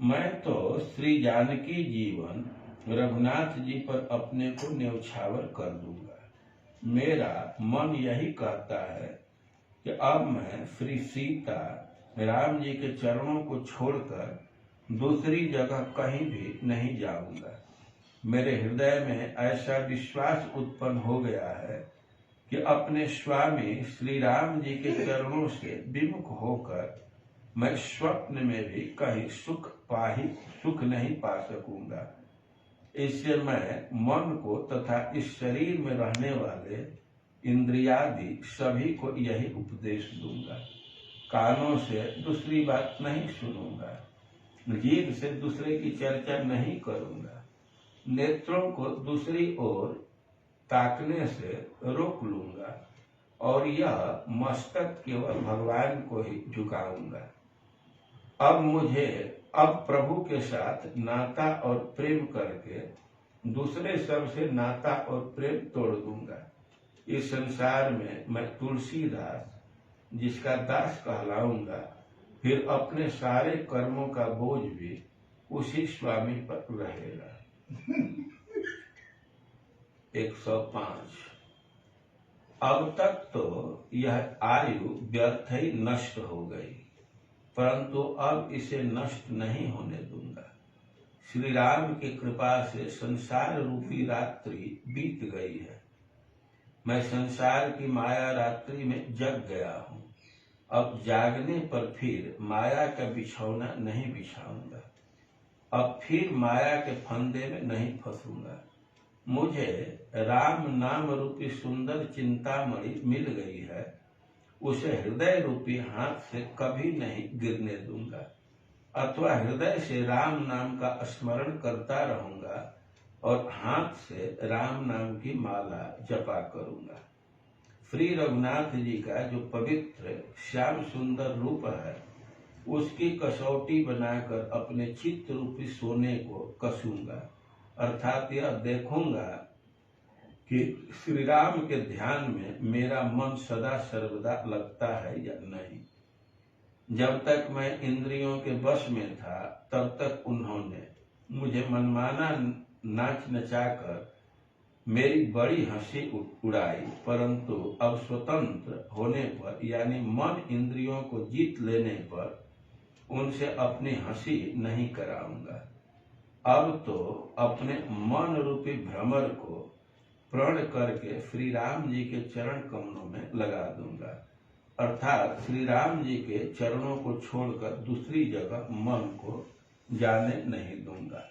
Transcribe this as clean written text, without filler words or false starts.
मैं तो श्री जानकी जीवन रघुनाथ जी पर अपने को न्यौछावर कर दूंगा। मेरा मन यही कहता है कि अब मैं श्री सीता राम जी के चरणों को छोड़कर दूसरी जगह कहीं भी नहीं जाऊंगा। मेरे हृदय में ऐसा विश्वास उत्पन्न हो गया है कि अपने स्वामी श्री राम जी के चरणों से विमुख होकर मैं स्वप्न में भी कहीं सुख नहीं पा सकूंगा। इससे मैं मन को तथा इस शरीर में रहने वाले इंद्रियादि सभी को यही उपदेश दूंगा। कानों से दूसरी बात नहीं सुनूंगा, जीभ से दूसरे की चर्चा नहीं करूंगा, नेत्रों को दूसरी ओर ताकने से रोक लूंगा और यह मस्तक केवल भगवान को ही झुकाऊंगा। अब प्रभु के साथ नाता और प्रेम करके दूसरे सबसे नाता और प्रेम तोड़ दूंगा। इस संसार में मैं तुलसीदास जिसका दास कहलाऊंगा, फिर अपने सारे कर्मों का बोझ भी उसी स्वामी पर रहेगा। 105। अब तक तो यह आयु व्यर्थ ही नष्ट हो गई, परंतु अब इसे नष्ट नहीं होने दूंगा। श्री राम की कृपा से संसार रूपी रात्रि बीत गई है। मैं संसार की माया रात्रि में जग गया हूँ। अब जागने पर फिर माया का बिछौना नहीं बिछाऊंगा। अब फिर माया के फंदे में नहीं फंसूंगा। मुझे राम नाम रूपी सुंदर चिंतामणि मिल गई है। उसे हृदय रूपी हाथ से कभी नहीं गिरने दूंगा, अथवा हृदय से राम नाम का स्मरण करता रहूंगा और हाथ से राम नाम की माला जपा करूंगा। श्री रघुनाथ जी का जो पवित्र श्याम सुंदर रूप है, उसकी कसौटी बनाकर अपने चित्त रूपी सोने को कसूंगा, अर्थात यह देखूंगा कि श्री राम के ध्यान में मेरा मन सदा सर्वदा लगता है या नहीं। जब तक मैं इंद्रियों के वश में था, तब तक उन्होंने मुझे मनमाना नाच नचाकर मेरी बड़ी हंसी उड़ाई, परंतु अब स्वतंत्र होने पर, यानी मन इंद्रियों को जीत लेने पर, उनसे अपनी हंसी नहीं कराऊंगा। अब तो अपने मन रूपी भ्रमर को प्रण करके श्री राम जी के चरण कमलों में लगा दूंगा, अर्थात श्री राम जी के चरणों को छोड़कर दूसरी जगह मन को जाने नहीं दूंगा।